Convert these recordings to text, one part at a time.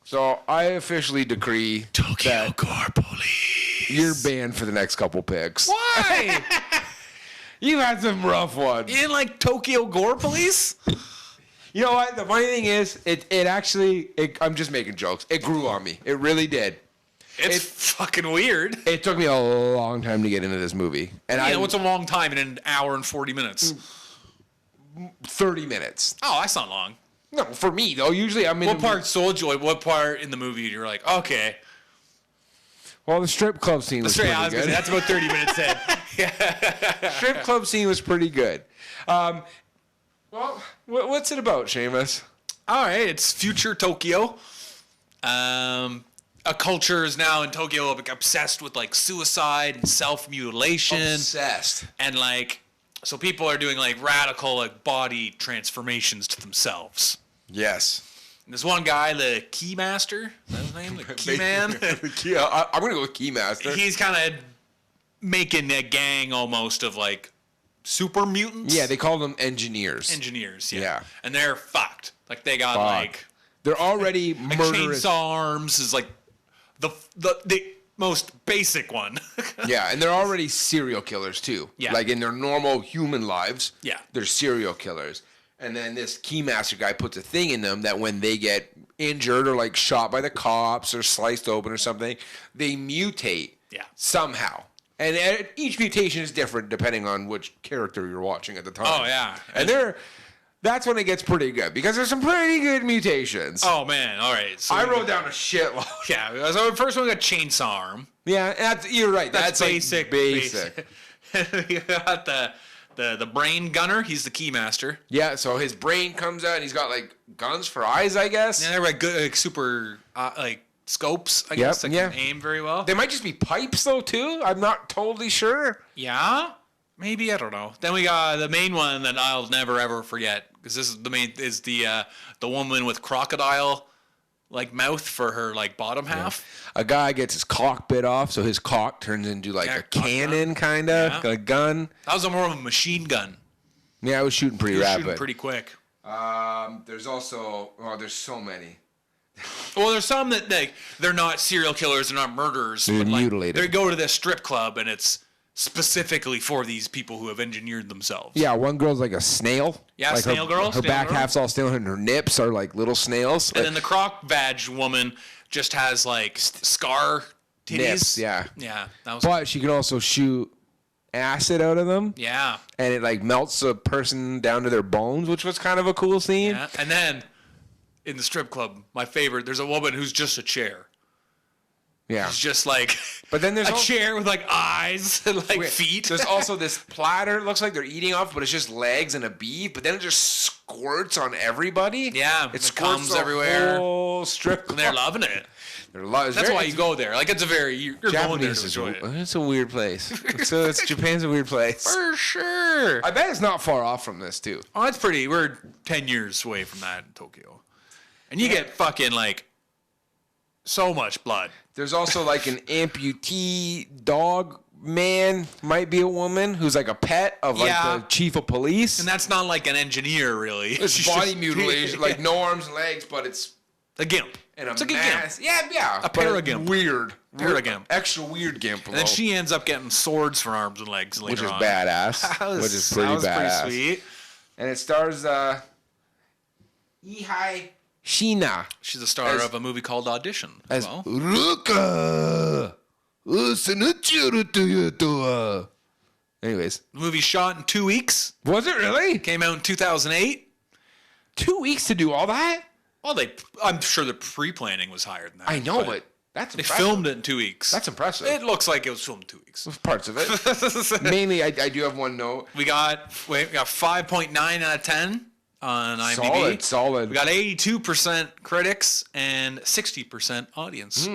So I officially decree Tokyo Gore Police. You're banned for the next couple picks. Why? You've had some rough ones. You didn't like Tokyo Gore Police? You know what? The funny thing is, I'm just making jokes. It grew on me. It really did. It's fucking weird. It took me a long time to get into this movie. And what's a long time in an hour and 40 minutes? 30 minutes. Oh, that's not long. No, for me, though. Usually I'm in What part sold you? What part in the movie you're like, okay. Well, the strip club scene was pretty good. That's about 30 minutes in. Strip club scene was pretty good. Well, what's it about, Seamus? All right, it's future Tokyo. A culture is now in Tokyo obsessed with like suicide and self-mutilation. Obsessed. And like, so people are doing like radical like body transformations to themselves. Yes. And this one guy, the Keymaster, is that his name? The Key Man? I'm going to go with Keymaster. He's kind of making a gang almost of like super mutants. Yeah, they call them engineers. Engineers, yeah. Yeah. And they're fucked. Like they got like... They're already like murderous. Chainsaw arms is like the most basic one. Yeah, and they're already serial killers too. Yeah. Like in their normal human lives, yeah, they're serial killers. And then this Keymaster guy puts a thing in them that when they get injured or like shot by the cops or sliced open or something, they mutate somehow. And each mutation is different depending on which character you're watching at the time. Oh, yeah. And that's when it gets pretty good because there's some pretty good mutations. Oh, man. All right. So I wrote down a shitload. Yeah. So the first one got chainsaw arm. Yeah, you're right. That's basic. Like basic. You got the brain gunner. He's the Keymaster. Yeah, so his brain comes out and he's got like guns for eyes, I guess. Yeah, they're like good, like super like scopes, I guess, that can aim very well. They might just be pipes though too. I'm not totally sure. Yeah, maybe, I don't know. Then we got the main one that I'll never ever forget because this is the woman with crocodile like mouth for her like bottom half. A guy gets his cock bit off, so his cock turns into like a cannon, kind of a gun. That was more of a machine gun. Yeah, I was shooting pretty rapid. Shooting pretty quick. There's also there's so many. Well, there's some that they're not serial killers, they're not murderers. They're mutilated. They go to this strip club and it's specifically for these people who have engineered themselves. Yeah, one girl's like a snail. Yeah, like snail girl. Her back half's all snail and her nips are like little snails. And then the croc vag woman just has like scar titties. Nips, yeah. Yeah. But she can also shoot acid out of them. Yeah. And it like melts a person down to their bones, which was kind of a cool scene. Yeah. And then in the strip club, my favorite, there's a woman who's just a chair. Yeah. It's just like but then there's a chair with like eyes and like feet. There's also this platter. It looks like they're eating off, but it's just legs and a beef. But then it just squirts on everybody. Yeah. It squirts comes everywhere. Whole strip club. And they're loving it. That's why you go there. Like it's a very you're going there to enjoy it. It's a weird place. Japan's a weird place for sure. I bet it's not far off from this too. Oh, it's pretty. We're 10 years away from that in Tokyo, and you get fucking like so much blood. There's also like an amputee dog man, might be a woman, who's like a pet of like the chief of police. And that's not like an engineer, really. It's body mutilation, like no arms and legs, but it's a gimp. And it's like a gimp. Yeah. A paragimp. Weird. Paragimp. Extra weird gimp. And then she ends up getting swords for arms and legs later on. Which is badass. Which is pretty badass. Pretty sweet. And it stars Ihai Shina. She's the star of a movie called Audition as well. Ruka. Anyways. The movie shot in 2 weeks. Was it really? Came out in 2008. 2 weeks to do all that? Well, I'm sure the pre-planning was higher than that. I know, but that's impressive. They filmed it in 2 weeks. That's impressive. It looks like it was filmed in 2 weeks. Parts of it. Mainly, I do have one note. We got 5.9 out of 10 on IMDb. Solid. We got 82% critics and 60% audience.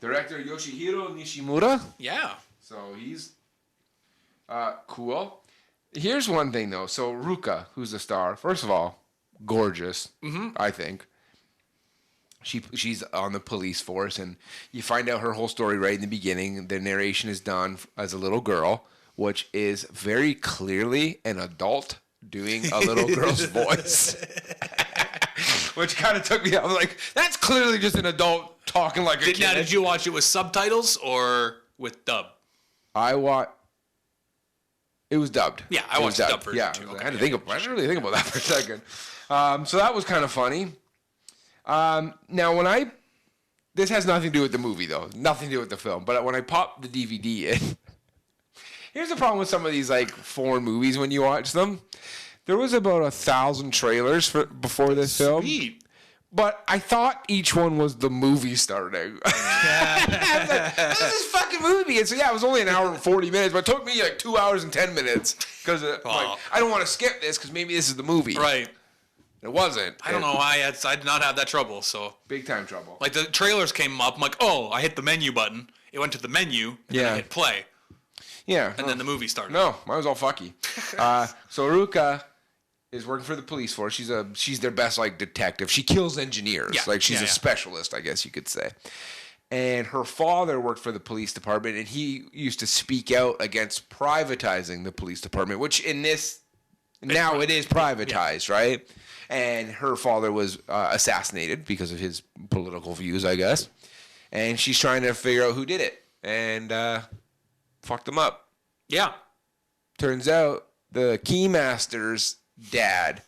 Director Yoshihiro Nishimura. Yeah. So he's cool. Here's one thing, though. So Ruka, who's the star, first of all, gorgeous, I think. She's on the police force, and you find out her whole story right in the beginning. The narration is done as a little girl, which is very clearly an adult doing a little girl's voice. which kind of took me. I was like, that's clearly just an adult talking like a kid. Now, did you watch it with subtitles or with dub? It was dubbed. Yeah, I watched the dub version too. I had to think. I didn't really think about that for a second. So that was kind of funny. Now, this has nothing to do with the movie, though. Nothing to do with the film. But when I popped the DVD in, here's the problem with some of these like foreign movies when you watch them. There was about 1,000 trailers before this film. Sweet. But I thought each one was the movie starting. I was like, this is this fucking movie. And so, it was only an hour and 40 minutes, but it took me like 2 hours and 10 minutes. Because I don't want to skip this because maybe this is the movie. Right. It wasn't. I don't know why. I did not have that trouble. So Big time trouble. like the trailers came up. I'm like, oh, I hit the menu button. It went to the menu. And then I hit play. Yeah. And then the movie started. No, mine was all fucky. So Ruka is working for the police force. She's their best like detective. She kills engineers. Yeah. Like she's a specialist, I guess you could say. And her father worked for the police department, and he used to speak out against privatizing the police department, which it is privatized, right? And her father was assassinated because of his political views, I guess. And she's trying to figure out who did it, and fucked them up. Yeah. Turns out the Keymaster's dad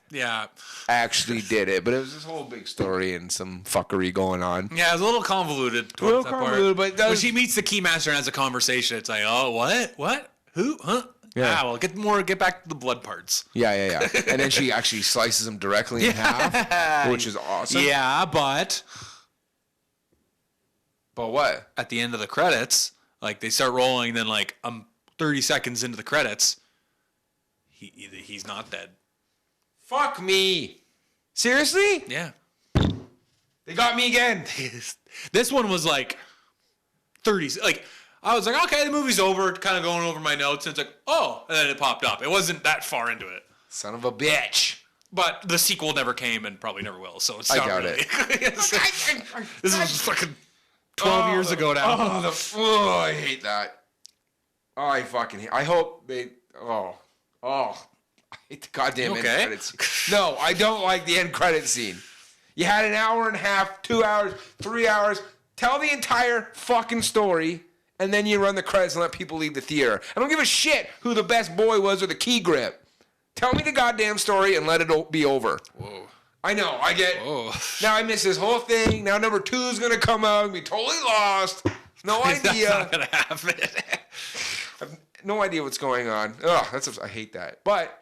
actually did it, but it was this whole big story and some fuckery going on. Yeah, it was a little convoluted. But when she meets the Keymaster and has a conversation, it's like, oh, what? Who? Huh? Yeah. Well, get back to the blood parts. Yeah. And then she actually slices him directly in half, which is awesome. Yeah, but what? At the end of the credits, like they start rolling, then like 30 seconds into the credits, he's not dead. Fuck me. Seriously? Yeah. They got me again. This one was like 30. Like, I was like, okay, the movie's over. Kind of going over my notes. And it's like, oh. And then it popped up. It wasn't that far into it. Son of a bitch. But the sequel never came and probably never will. So it's I not doubt really. it. This was fucking 12 years ago now. I hate that. I hope they. I hate the goddamn end credit scene. No, I don't like the end credit scene. You had an hour and a half, 2 hours, 3 hours. Tell the entire fucking story, and then you run the credits and let people leave the theater. I don't give a shit who the best boy was or the key grip. Tell me the goddamn story and let it be over. Whoa. I know, I get. Whoa. Now I miss this whole thing. Now number 2 is gonna come out and be totally lost. No idea. That's not gonna happen. I have no idea what's going on. I hate that. But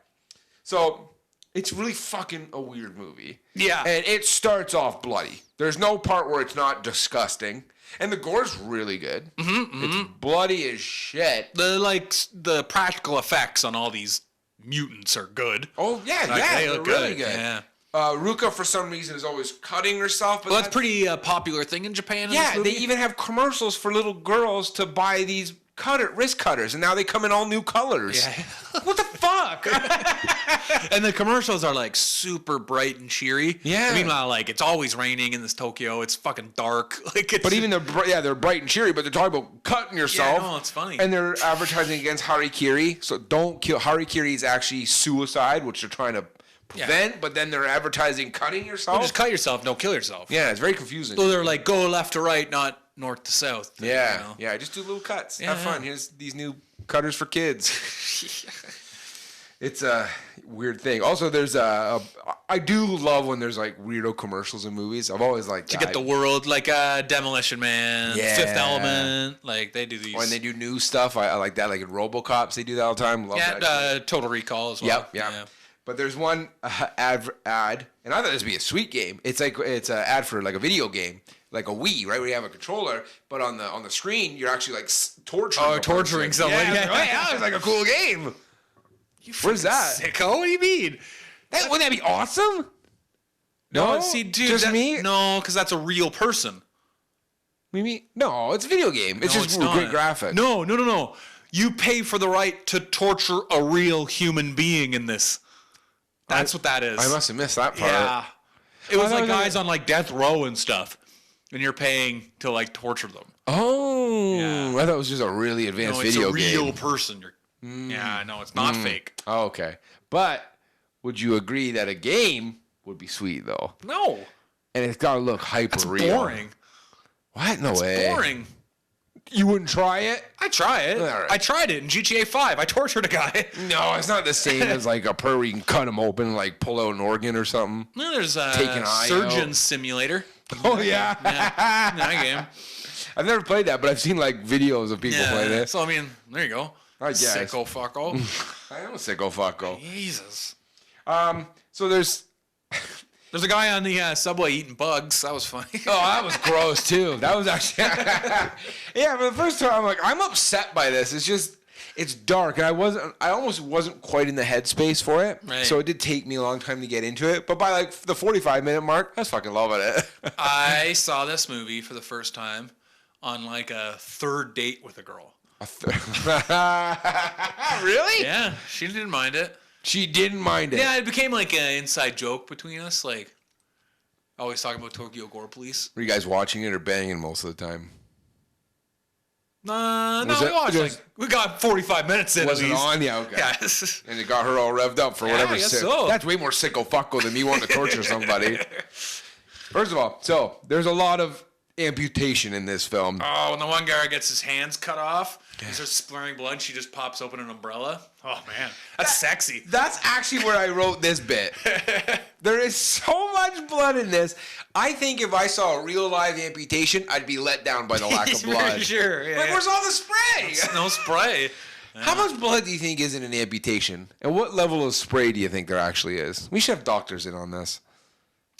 so it's really fucking a weird movie. Yeah. And it starts off bloody. There's no part where it's not disgusting. And the gore's really good. It's bloody as shit. The practical effects on all these mutants are good. Oh, yeah, They they're look really good. good. Yeah. Ruka, for some reason, is always cutting herself. But Well, that's pretty popular thing in Japan. Yeah, they even have commercials for little girls to buy these wrist cutters, and now they come in all new colors. Yeah. What the fuck? And the commercials are like super bright and cheery. Yeah. Meanwhile, like it's always raining in this Tokyo. It's fucking dark. But even they're bright and cheery, but they're talking about cutting yourself. Yeah, no, it's funny. And they're advertising against harikiri. So don't kill. Harikiri is actually suicide, which they're trying to prevent. But then they're advertising cutting yourself. Well, just cut yourself. Don't kill yourself. Yeah, it's very confusing. So they're like, go left to right, not north to south. Yeah, you know? yeah. Just do little cuts. Yeah, Have fun. Here's these new cutters for kids. It's a weird thing. Also, there's I do love when there's like weirdo commercials in movies. I've always liked to that. get the world, like Demolition Man, Fifth Element. Like they do these. When they do new stuff, I like that. Like in RoboCops, they do that all the time. Love that. Total Recall as well. Yep, yeah. But there's one ad, and I thought this would be a sweet game. It's an ad for like a video game, like a Wii, right? Where you have a controller, but on the screen you're actually like torturing. Oh, torturing someone. Yeah, that was like a cool game. Where's that? Sicko? What do you mean? Wouldn't that be awesome? No, see, dude, just me. No, because that's a real person. Maybe no, it's a video game. It's just great graphics. No. You pay for the right to torture a real human being in this. That's what that is. I must have missed that part. Yeah. It was like guys on like death row and stuff. And you're paying to like torture them. Oh. Yeah. I thought it was just a really advanced video game. It's a real person. Yeah, no, it's not fake. Oh, okay. But would you agree that a game would be sweet though. No. And it's got to look hyper That's real. boring. What? No way. It's boring. You wouldn't try it? I try it. Right. I tried it in GTA 5. I tortured a guy. No, it's not the same as like a prayer where you can cut them open and like pull out an organ or something. No, there's a Take an eye Surgeon out. Simulator. Oh, yeah. Yeah, that game. I've never played that, but I've seen like videos of people play this. So, I mean, there you go. I guess. Sicko fucko. I am a sicko fucko. Jesus. So there's... There's a guy on the subway eating bugs. That was funny. Oh, that was gross too. That was actually... Yeah, for the first time, I'm like, I'm upset by this. It's just... It's dark, and I almost wasn't quite in the headspace for it. Right. So it did take me a long time to get into it. But by like the 45-minute mark, I was fucking loving it. I saw this movie for the first time on like a third date with a girl. Really? Yeah, she didn't mind it. She didn't mind it. Yeah, it became like an inside joke between us. Like, always talking about Tokyo Gore Police. Were you guys watching it or banging most of the time? No, Was we it watched just- like we got 45 minutes in. Was at it least. on? Yeah, okay. Yeah. And it got her all revved up for Yeah, whatever. I guess so. That's way more sicko fucko than me wanting to torture somebody. First of all, so there's a lot of amputation in this film. Oh, when the one guy gets his hands cut off, he starts splurring blood. She just pops open an umbrella. Oh man, that's sexy. That's actually where I wrote this bit. There is so much blood in this. I think if I saw a real live amputation, I'd be let down by the lack of blood. For sure. Yeah. Like, where's all the spray? No spray. How much blood do you think is in an amputation? And what level of spray do you think there actually is? We should have doctors in on this.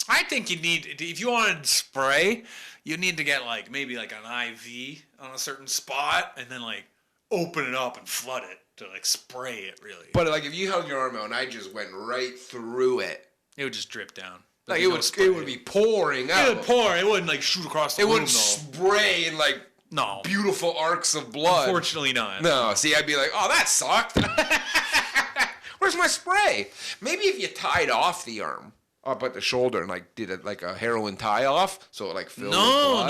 I think you need, if you wanted spray, you need to get like maybe like an IV on a certain spot and then like open it up and flood it to like spray it really. But like if you held your arm out and I just went right through it, It would just drip down. like There's it no would spray. it would be pouring out. It would pour. It wouldn't like shoot across the It room wouldn't though. spray in like No. beautiful arcs of blood. Unfortunately not. No, see, I'd be like, oh, that sucked. Where's my spray? Maybe if you tied off the arm up at the shoulder and like did it like a heroin tie off, so it like filled with blood.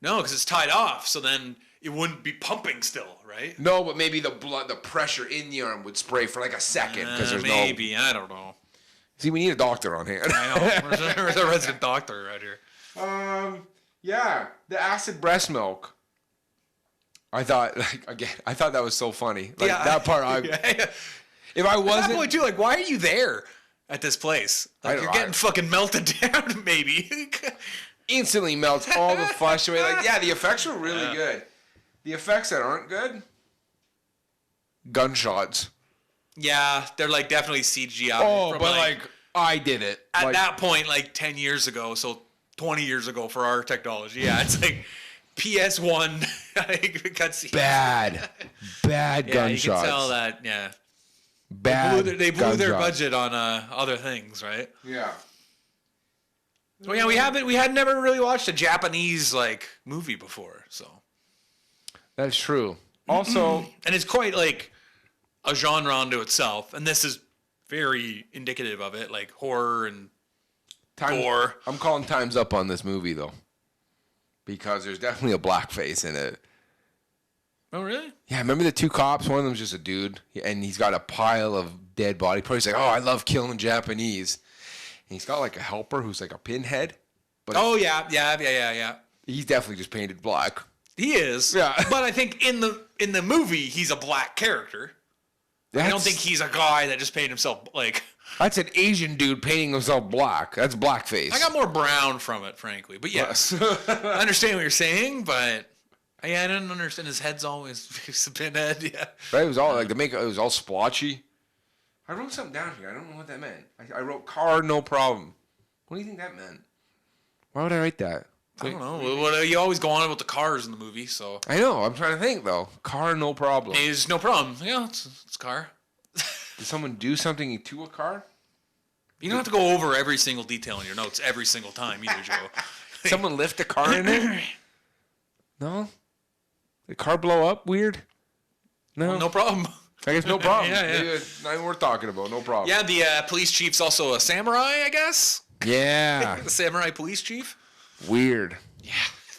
No, because it's tied off. So then it wouldn't be pumping still, right? No, but maybe the pressure in the arm would spray for like a second because there's maybe I don't know. See, we need a doctor on hand. I know. Where's our resident doctor right here? Yeah, the acid breast milk. I thought, like, again, I thought that was so funny. Like that part, if I At that wasn't, point too, like, why are you there at this place? Like, I- you're getting fucking melted down, maybe. instantly melts all the flesh away. Like, yeah, the effects were really good. The effects that aren't good, gunshots. Yeah, they're like definitely CGI. Oh, from, but like I did it at like, that point, like 10 years ago, so 20 years ago for our technology. Yeah, it's like PS1 cutscenes. bad Yeah, gunshots. you can tell that. Yeah, Bad. they blew their gunshots. budget on other things, right? Yeah. So yeah, we had never really watched a Japanese like movie before, so. That's true. Also, And it's quite like a genre unto itself, and this is very indicative of it, like horror and gore. I'm calling times up on this movie though, because there's definitely a blackface in it. Oh really? Yeah, remember the two cops? One of them's just a dude, and he's got a pile of dead body. Probably like, oh, I love killing Japanese. And he's got like a helper who's like a pinhead. But Oh yeah. he's definitely just painted black. He is. Yeah. But I think in the movie he's a black character. I don't think he's a guy that just painted himself like. That's an Asian dude painting himself black. That's blackface. I got more brown from it, frankly. But yes, I understand what you're saying, but I didn't understand. His head's always a pinhead. Yeah. Right? It was all like the makeup. It was all splotchy. I wrote something down here. I don't know what that meant. I wrote car, no problem. What do you think that meant? Why would I write that? I don't know. Well, you always go on about the cars in the movie, so. I know. I'm trying to think though. Car, no problem. Hey, there's no problem. Yeah, it's a car. Did someone do something to a car? You don't have to go over every single detail in your notes every single time either, Joe. Someone lift a car in it? No? The car blow up weird? No. No problem. I guess no problem. Yeah. Maybe it's not even worth talking about. No problem. Yeah, the police chief's also a samurai, I guess. Yeah. The samurai police chief. Weird. Yeah.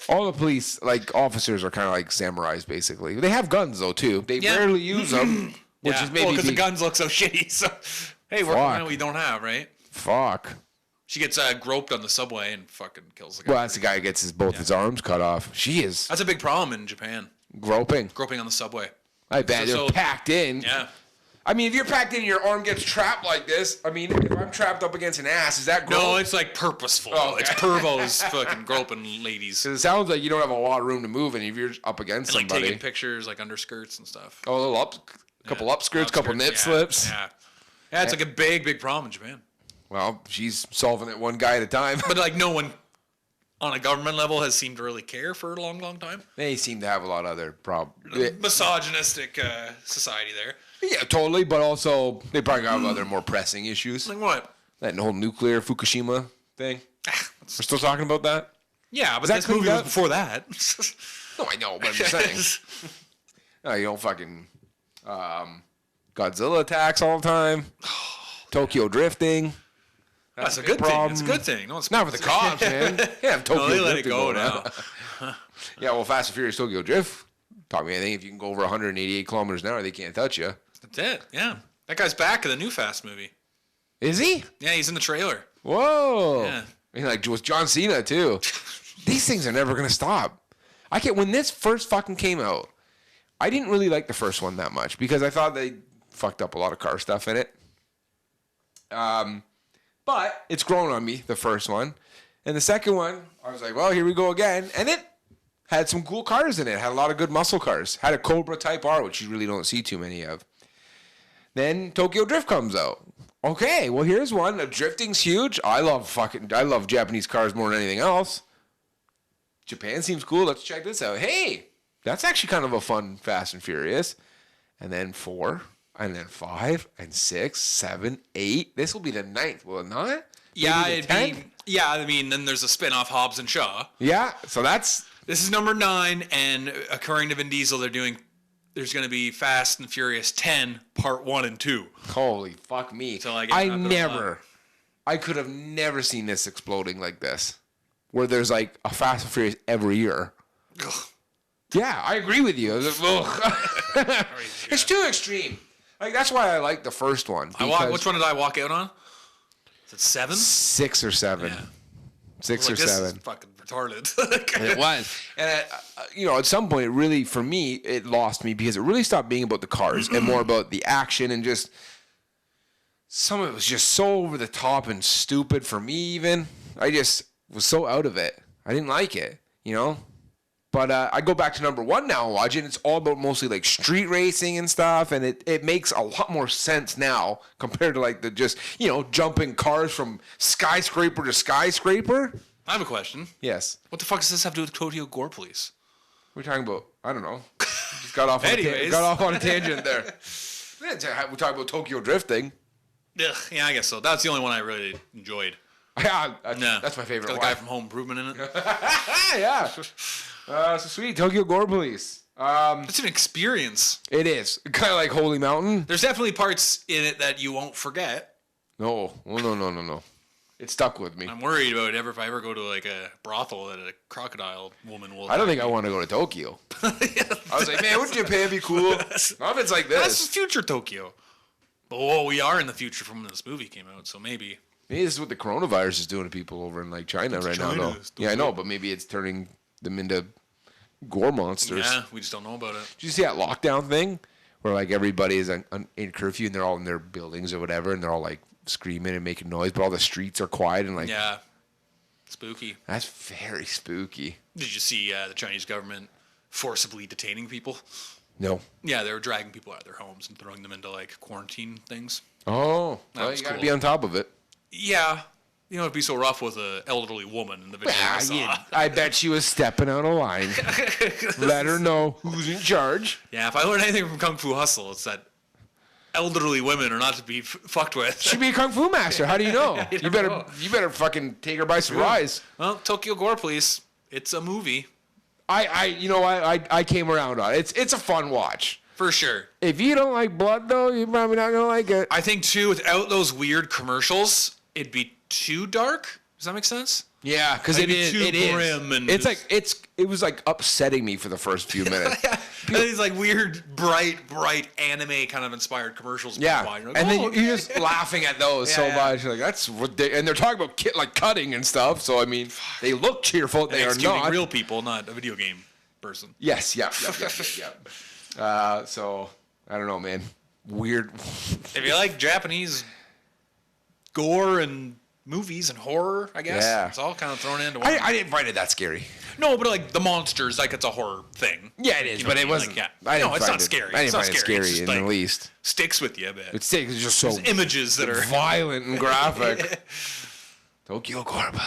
All the police, like, officers are kind of like samurais, basically. They have guns, though, too. They Yeah. rarely use them, which is maybe... because the guns look so shitty. So, hey, we're Fuck. one we don't have, right? Fuck. She gets groped on the subway and fucking kills the guy. Well, that's the guy who gets both his arms cut off. She is That's a big problem in Japan. groping. Groping on the subway. I bet they're packed in. Yeah. I mean, if you're packed in, your arm gets trapped like this. I mean, if I'm trapped up against an ass, is that gross? No, it's like purposeful. Oh, okay. It's pervos fucking groping ladies. Because it sounds like you don't have a lot of room to move, and if you're up against And like somebody. taking pictures, like underskirts and stuff. Oh, a little couple upskirts, couple nip slips. Yeah, it's like a big problem in Japan. Well, she's solving it one guy at a time. But like no one on a government level has seemed to really care for a long time. They seem to have a lot of other problems. Misogynistic society there. Yeah, totally. But also, they probably have other more pressing issues. Like what? That whole nuclear Fukushima thing. We're still talking about that? Yeah, but that this movie cleaned was up? before that. No, I know, but I'm just saying. No, you don't fucking Godzilla attacks all the time. Tokyo drifting. That's a good thing. It's a good thing. No, it's Not for the cops, man. Yeah, Tokyo they let it drifting go going now. on. Yeah, well, Fast and Furious Tokyo Drift taught me anything. If you can go over 188 kilometers an hour, they can't touch you. That's it. Yeah, that guy's back in the new Fast movie. Is he? Yeah, he's in the trailer. Whoa. Yeah. I mean, like with John Cena too. These things are never gonna stop. When this first fucking came out, I didn't really like the first one that much because I thought they fucked up a lot of car stuff in it. But it's grown on me, the first one. And the second one, I was like, well, here we go again. And it had some cool cars in it. Had a lot of good muscle cars. Had a Cobra Type R, which you really don't see too many of. Then Tokyo Drift comes out. Okay, well, here's one. The drifting's huge. I love Japanese cars more than anything else. Japan seems cool. Let's check this out. Hey, that's actually kind of a fun Fast and Furious. And then 4, and then 5, and 6, 7, 8. This will be the 9th, will it not? Yeah, Maybe the 10th? I mean, then there's a spin-off Hobbs and Shaw. Yeah, so that's... This is number 9, and according to Vin Diesel, there's going to be Fast and Furious 10, Part 1 and 2. Holy fuck me. So I could have never seen this exploding like this. Where there's like a Fast and Furious every year. Ugh. Yeah, I agree with you. It's too extreme. Like that's why I like the first one. Which one did I walk out on? Is it 7? 6 or 7. Yeah. 6 or this 7. Is fucking retarded. And it was. And at some point, it really, for me, it lost me because it really stopped being about the cars and more about the action and just some of it was just so over the top and stupid for me. Even I just was so out of it. I didn't like it, But I go back to number 1 now and watch it. It's all about mostly like street racing and stuff, and it makes a lot more sense now compared to like the just jumping cars from skyscraper to skyscraper. I have a question. Yes. What the fuck does this have to do with Tokyo Gore Police? What are we talking about? I don't know. Just got off on a tangent there. We're talking about Tokyo drifting. Yeah, I guess so. That's the only one I really enjoyed. Yeah, that's my favorite Got one. the guy from Home Improvement in it. Yeah. So sweet. Tokyo Gore Police. It's an experience. It is. Kind of like Holy Mountain. There's definitely parts in it that you won't forget. No. No. It stuck with me. I'm worried about if I ever go to like a brothel that a crocodile woman will. I don't think I want to go to Tokyo. I was like, man, wouldn't Japan be cool? Not if it's like this. That's future Tokyo. But we are in the future from when this movie came out, so maybe. Maybe this is what the coronavirus is doing to people over in like China right now, though. Yeah, I know, but maybe it's turning them into gore monsters. Yeah, we just don't know about it. Did you see that lockdown thing where like everybody is in curfew and they're all in their buildings or whatever and they're all like screaming and making noise, but all the streets are quiet and like yeah, spooky. That's very spooky. Did you see the Chinese government forcibly detaining people? No. Yeah, they were dragging people out of their homes and throwing them into like quarantine things. Oh, well, you got to be on top of it. Yeah. It'd be so rough with an elderly woman in the video I saw. I bet she was stepping out of line. Let her know who's in charge. Yeah, if I learned anything from Kung Fu Hustle, it's that elderly women are not to be fucked with. She'd be a Kung Fu master. How do you know? You better fucking take her by surprise. Well, Tokyo Gore Police, it's a movie. I came around on it. It's a fun watch. For sure. If you don't like blood, though, you're probably not going to like it. I think, too, without those weird commercials, it'd be too dark. Does that make sense? Yeah, because Like, it is. too It is. grim and It's just- like it was like upsetting me for the first few minutes. And these like weird, bright anime kind of inspired commercials. Yeah, pop by. You're like, and then "Oh, you're just laughing at those so Yeah. much. You're like, that's and they're talking about like cutting and stuff. So I mean, they look cheerful. They are executing not. real people, not a video game person. Yes. Yeah. So I don't know, man. Weird. If you like Japanese gore and movies and horror, I guess Yeah. it's all kind of thrown into one. I didn't find it that scary. No, but like the monsters, like it's a horror thing. Yeah, it is, You know but what I it mean? wasn't. Like, I didn't no, it's find not scary. I didn't It's not find it scary. It's scary just, in like, the least. Sticks with you a bit. It's just so Images that are violent and graphic. Tokyo Gore Police.